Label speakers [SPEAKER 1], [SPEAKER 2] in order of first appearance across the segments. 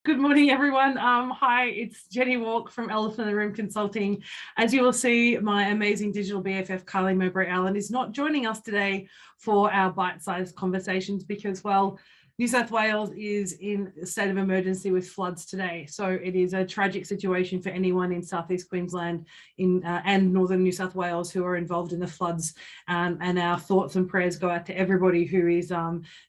[SPEAKER 1] Good morning, everyone. Hi, it's Jenny Walk from Elephant in the Room Consulting. As you will see, my amazing digital BFF, Carly Mowbray Allen, is not joining us today for our bite-sized conversations because, well, New South Wales is in a state of emergency with floods today. So it is a tragic situation for anyone in Southeast Queensland and Northern New South Wales who are involved in the floods. And our thoughts and prayers go out to everybody who is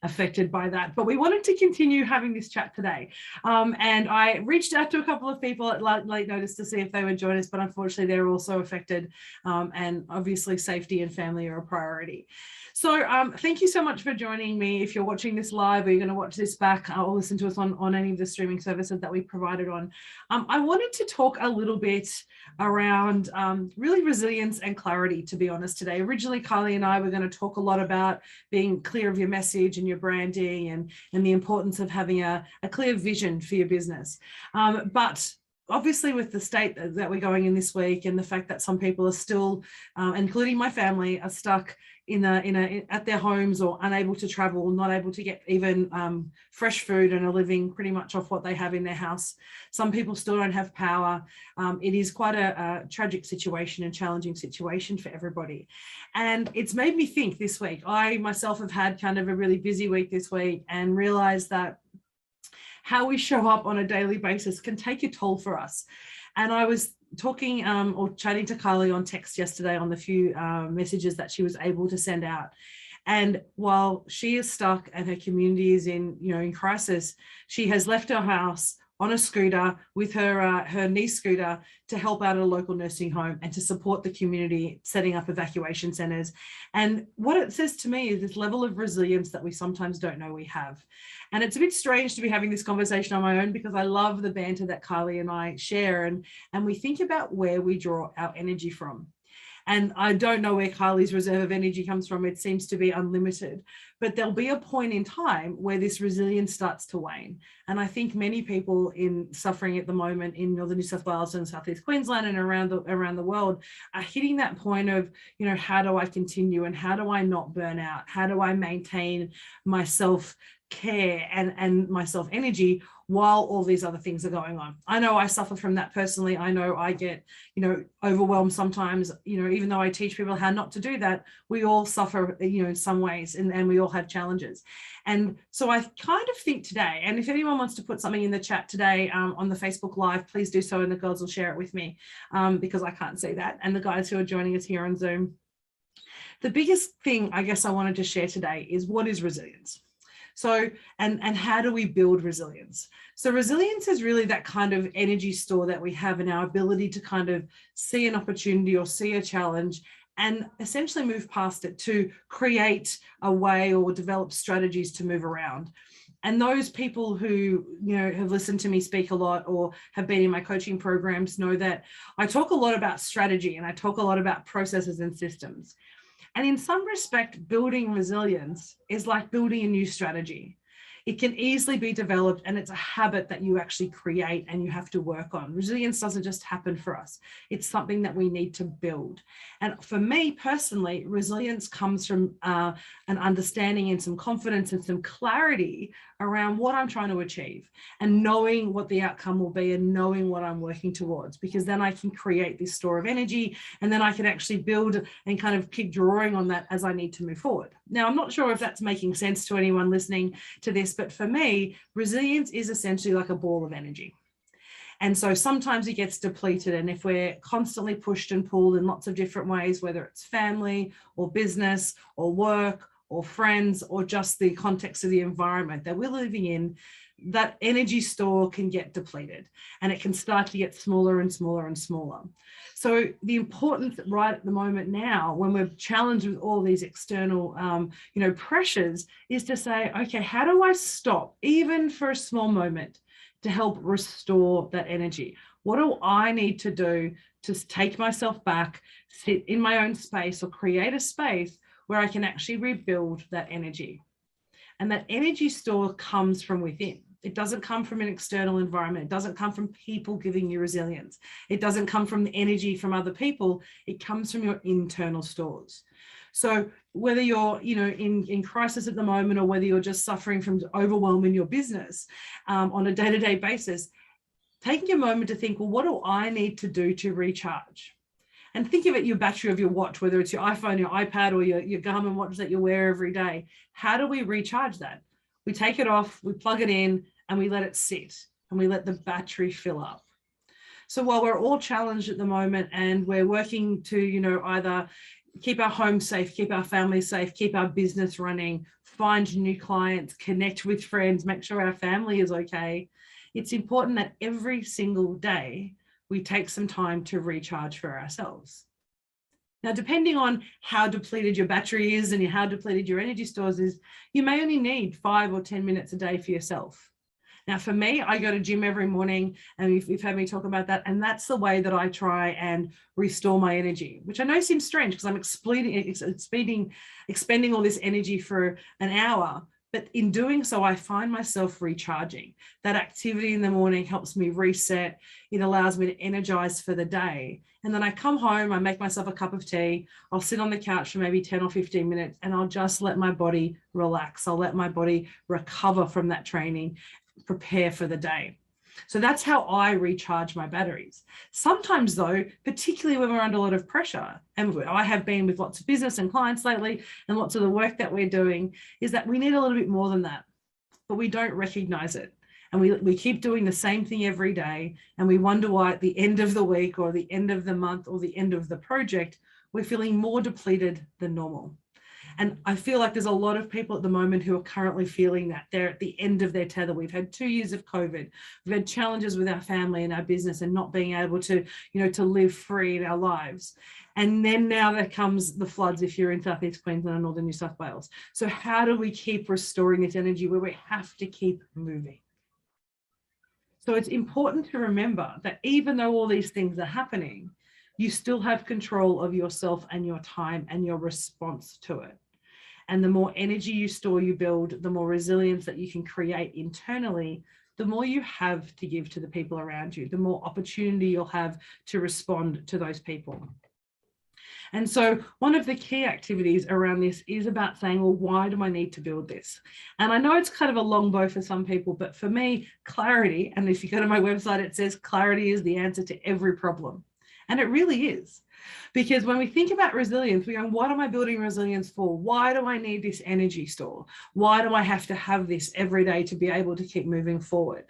[SPEAKER 1] affected by that. But we wanted to continue having this chat today. And I reached out to a couple of people at late notice to see if they would join us, but unfortunately they're also affected. And obviously safety and family are a priority. So thank you so much for joining me. If you're watching this live or you're going to watch this back or listen to us on any of the streaming services that we provided on, I wanted to talk a little bit around really resilience and clarity, to be honest, today. Originally, Carly and I were going to talk a lot about being clear of your message and your branding and the importance of having a clear vision for your business. But obviously with the state that we're going in this week and the fact that some people are still, including my family, are stuck at their homes or unable to travel, not able to get even fresh food and are living pretty much off what they have in their house. Some people still don't have power. It is quite a tragic situation and challenging situation for everybody. And it's made me think this week. I myself have had kind of a really busy week this week and realized that how we show up on a daily basis can take a toll for us. And I was talking or chatting to Carly on text yesterday on the few messages that she was able to send out. And while she is stuck and her community is in crisis, she has left her house on a scooter with her niece scooter to help out at a local nursing home and to support the community, setting up evacuation centres. And what it says to me is this level of resilience that we sometimes don't know we have. And it's a bit strange to be having this conversation on my own because I love the banter that Carly and I share, and we think about where we draw our energy from. And I don't know where Carly's reserve of energy comes from. It seems to be unlimited, but there'll be a point in time where this resilience starts to wane. And I think many people in suffering at the moment in Northern New South Wales and Southeast Queensland and around the world are hitting that point of, how do I continue and how do I not burn out? How do I maintain my self-care and my self-energy while all these other things are going on? I know I suffer from that personally. I know I get, overwhelmed sometimes, even though I teach people how not to do that, we all suffer, in some ways, and we all have challenges. And so I kind of think today, and if anyone wants to put something in the chat today on the Facebook Live, please do so, and the girls will share it with me because I can't see that. And the guys who are joining us here on Zoom. The biggest thing I guess I wanted to share today is what is resilience? So, and how do we build resilience? So resilience is really that kind of energy store that we have in our ability to kind of see an opportunity or see a challenge and essentially move past it to create a way or develop strategies to move around. And those people who, have listened to me speak a lot or have been in my coaching programs know that I talk a lot about strategy and I talk a lot about processes and systems. And in some respect, building resilience is like building a new strategy. It can easily be developed and it's a habit that you actually create and you have to work on. Resilience doesn't just happen for us. It's something that we need to build. And for me personally, resilience comes from an understanding and some confidence and some clarity around what I'm trying to achieve and knowing what the outcome will be and knowing what I'm working towards, because then I can create this store of energy and then I can actually build and kind of keep drawing on that as I need to move forward. Now, I'm not sure if that's making sense to anyone listening to this, but for me, resilience is essentially like a ball of energy. And so sometimes it gets depleted. And if we're constantly pushed and pulled in lots of different ways, whether it's family or business or work or friends or just the context of the environment that we're living in, that energy store can get depleted and it can start to get smaller and smaller and smaller. So the importance right at the moment now, when we're challenged with all these external, pressures, is to say, okay, how do I stop, even for a small moment, to help restore that energy? What do I need to do to take myself back, sit in my own space or create a space where I can actually rebuild that energy? And that energy store comes from within. It doesn't come from an external environment. It doesn't come from people giving you resilience. It doesn't come from the energy from other people. It comes from your internal stores. So whether you're, in crisis at the moment, or whether you're just suffering from overwhelm in your business on a day-to-day basis, taking a moment to think, well, what do I need to do to recharge? And think of it, your battery of your watch, whether it's your iPhone, your iPad, or your Garmin watch that you wear every day. How do we recharge that? We take it off, we plug it in, and we let it sit, and we let the battery fill up. So while we're all challenged at the moment, and we're working to, either keep our home safe, keep our family safe, keep our business running, find new clients, connect with friends, make sure our family is okay, it's important that every single day we take some time to recharge for ourselves. Now, depending on how depleted your battery is and how depleted your energy stores is, you may only need 5 or 10 minutes a day for yourself. Now, for me, I go to gym every morning, and you've had me talk about that. And that's the way that I try and restore my energy, which I know seems strange because I'm expending all this energy for an hour. But in doing so, I find myself recharging. That activity in the morning helps me reset. It allows me to energize for the day. And then I come home, I make myself a cup of tea. I'll sit on the couch for maybe 10 or 15 minutes, and I'll just let my body relax. I'll let my body recover from that training, prepare for the day. So that's how I recharge my batteries. Sometimes though, particularly when we're under a lot of pressure, and I have been with lots of business and clients lately, and lots of the work that we're doing, is that we need a little bit more than that, but we don't recognize it. And we keep doing the same thing every day, and we wonder why at the end of the week or the end of the month or the end of the project, we're feeling more depleted than normal. And I feel like there's a lot of people at the moment who are currently feeling that they're at the end of their tether. We've had 2 years of COVID. We've had challenges with our family and our business, and not being able to, to live free in our lives. And then now there comes the floods if you're in Southeast Queensland and Northern New South Wales. So how do we keep restoring this energy where we have to keep moving? So it's important to remember that even though all these things are happening, you still have control of yourself and your time and your response to it. And the more energy you store, you build, the more resilience that you can create internally, the more you have to give to the people around you, the more opportunity you'll have to respond to those people. And so one of the key activities around this is about saying, well, why do I need to build this? And I know it's kind of a long bow for some people, but for me, clarity, and if you go to my website, it says clarity is the answer to every problem. And it really is. Because when we think about resilience, we go, what am I building resilience for? Why do I need this energy store? Why do I have to have this every day to be able to keep moving forward?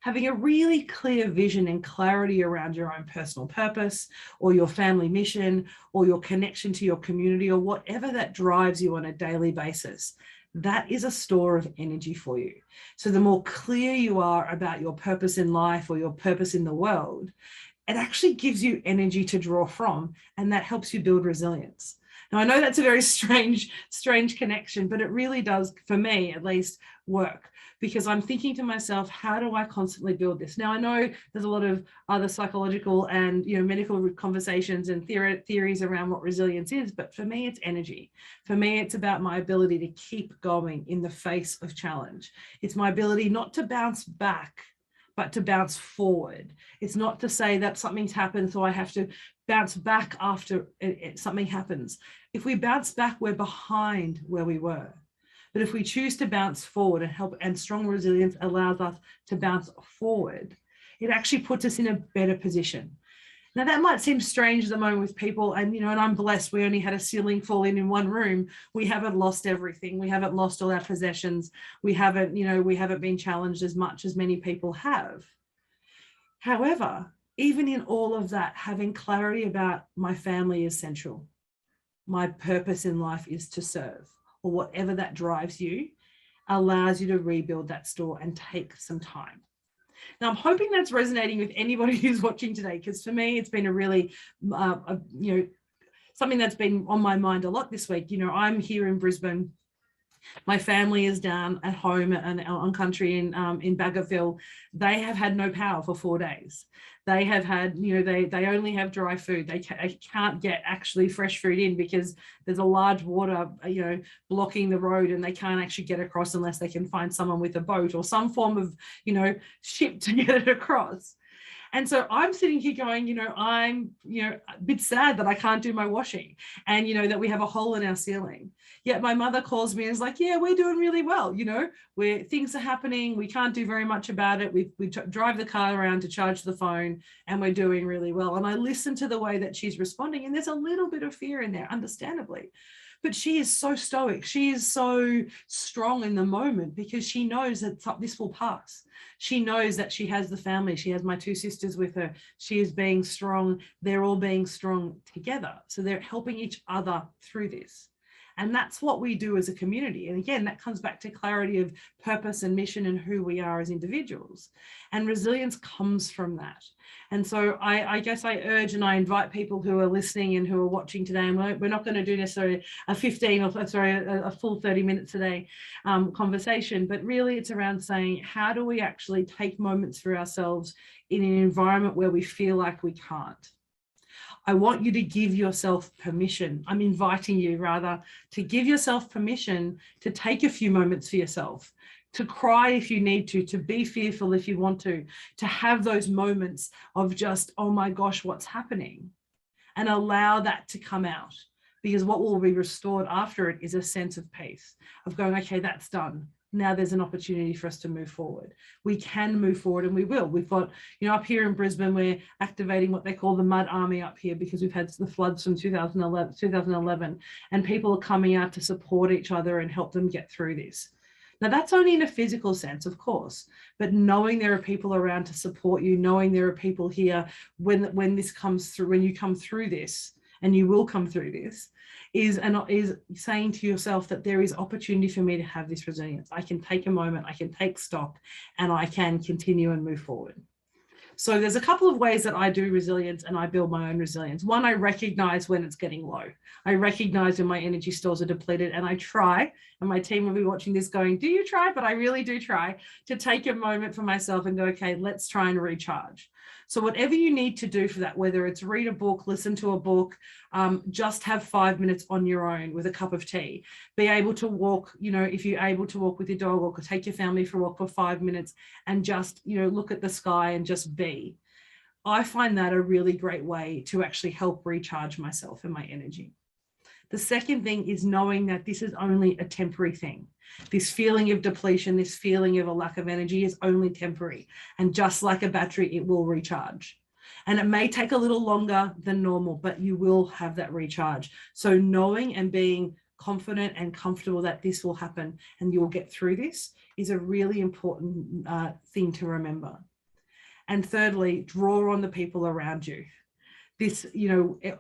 [SPEAKER 1] Having a really clear vision and clarity around your own personal purpose, or your family mission, or your connection to your community, or whatever that drives you on a daily basis, that is a store of energy for you. So the more clear you are about your purpose in life or your purpose in the world, it actually gives you energy to draw from, and that helps you build resilience. Now, I know that's a very strange connection, but it really does, for me at least, work, because I'm thinking to myself, how do I constantly build this? Now, I know there's a lot of other psychological and medical conversations and theories around what resilience is, but for me, it's energy. For me, it's about my ability to keep going in the face of challenge. It's my ability not to bounce back, but to bounce forward. It's not to say that something's happened, so I have to bounce back after something happens. If we bounce back, we're behind where we were. But if we choose to bounce forward and strong resilience allows us to bounce forward, it actually puts us in a better position. Now, that might seem strange at the moment with people, and and I'm blessed. We only had a ceiling fall in one room. We haven't lost everything. We haven't lost all our possessions. We haven't been challenged as much as many people have. However, even in all of that, having clarity about my family is central. My purpose in life is to serve, or whatever that drives you, allows you to rebuild that store and take some time. Now, I'm hoping that's resonating with anybody who's watching today, because for me, it's been a really, something that's been on my mind a lot this week. I'm here in Brisbane. My family is down at home and on country in Baggerville. They have had no power for 4 days. They have had, they only have dry food. They can't get actually fresh food in because there's a large water, blocking the road, and they can't actually get across unless they can find someone with a boat or some form of, ship to get it across. And so I'm sitting here going, I'm, a bit sad that I can't do my washing and, that we have a hole in our ceiling. Yet my mother calls me and is like, yeah, we're doing really well. Where things are happening. We can't do very much about it. We drive the car around to charge the phone and we're doing really well. And I listen to the way that she's responding, and there's a little bit of fear in there, understandably. But she is so stoic. She is so strong in the moment because she knows that this will pass. She knows that she has the family. She has my two sisters with her. She is being strong. They're all being strong together. So they're helping each other through this. And that's what we do as a community. And again, that comes back to clarity of purpose and mission and who we are as individuals. And resilience comes from that. And so I guess I urge and I invite people who are listening and who are watching today, and we're not going to do necessarily a full 30 minutes today conversation, but really it's around saying, how do we actually take moments for ourselves in an environment where we feel like we can't? I want you to give yourself permission. I'm inviting you rather to give yourself permission to take a few moments for yourself, to cry if you need to be fearful if you want to have those moments of just, oh my gosh, what's happening? And allow that to come out, because what will be restored after it is a sense of peace, of going, okay, that's done. Now there's an opportunity for us to move forward. We can move forward, and we will. We've got, up here in Brisbane, we're activating what they call the Mud Army up here, because we've had the floods from 2011, and people are coming out to support each other and help them get through this. Now, that's only in a physical sense, of course, but knowing there are people around to support you, knowing there are people here when this comes through, when you come through this, and you will come through this, is saying to yourself that there is opportunity for me to have this resilience. I can take a moment, I can take stock, and I can continue and move forward. So there's a couple of ways that I do resilience and I build my own resilience. One, I recognize when it's getting low. I recognize when my energy stores are depleted, and I try, and my team will be watching this going, do you try? But I really do try to take a moment for myself and go, okay, let's try and recharge. So whatever you need to do for that, whether it's read a book, listen to a book, just have 5 minutes on your own with a cup of tea, be able to walk, if you're able to walk with your dog, or take your family for a walk for 5 minutes and just, look at the sky and just be. I find that a really great way to actually help recharge myself and my energy. The second thing is knowing that this is only a temporary thing. This feeling of depletion, this feeling of a lack of energy is only temporary. And just like a battery, it will recharge. And it may take a little longer than normal, but you will have that recharge. So knowing and being confident and comfortable that this will happen and you'll get through this is a really important thing to remember. And thirdly, draw on the people around you. This,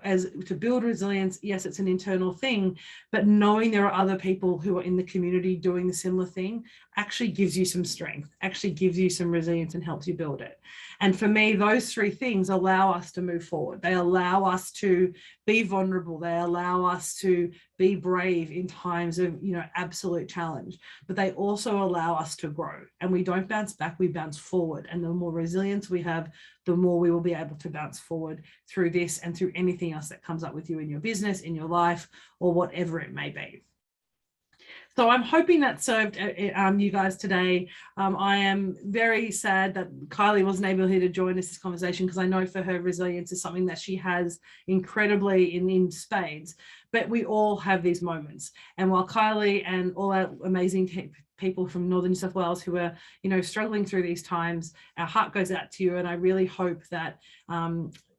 [SPEAKER 1] as to build resilience, yes, it's an internal thing, but knowing there are other people who are in the community doing the similar thing actually gives you some strength, actually gives you some resilience and helps you build it. And for me, those three things allow us to move forward. They allow us to be vulnerable. They allow us to be brave in times of, absolute challenge, but they also allow us to grow. And we don't bounce back, we bounce forward. And the more resilience we have, the more we will be able to bounce forward through this and through anything else that comes up with you in your business, in your life, or whatever it may be. So I'm hoping that served you guys today. I am very sad that Kylie wasn't able here to join us this conversation, because I know for her resilience is something that she has incredibly in spades, but we all have these moments. And while Kylie and all our amazing people from Northern New South Wales who are, struggling through these times, our heart goes out to you. And I really hope that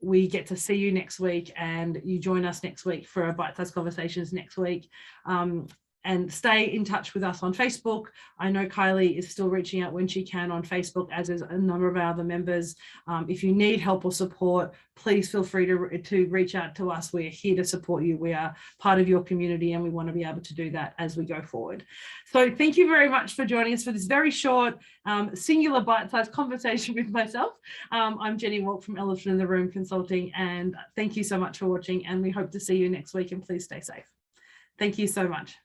[SPEAKER 1] we get to see you next week and you join us next week for a Bite Size Conversations next week. And stay in touch with us on Facebook. I know Kylie is still reaching out when she can on Facebook, as is a number of our other members. If you need help or support, please feel free to reach out to us. We're here to support you. We are part of your community, and we want to be able to do that as we go forward. So thank you very much for joining us for this very short, singular bite-sized conversation with myself. I'm Jenny Walk from Elephant in the Room Consulting, and thank you so much for watching, and we hope to see you next week, and please stay safe. Thank you so much.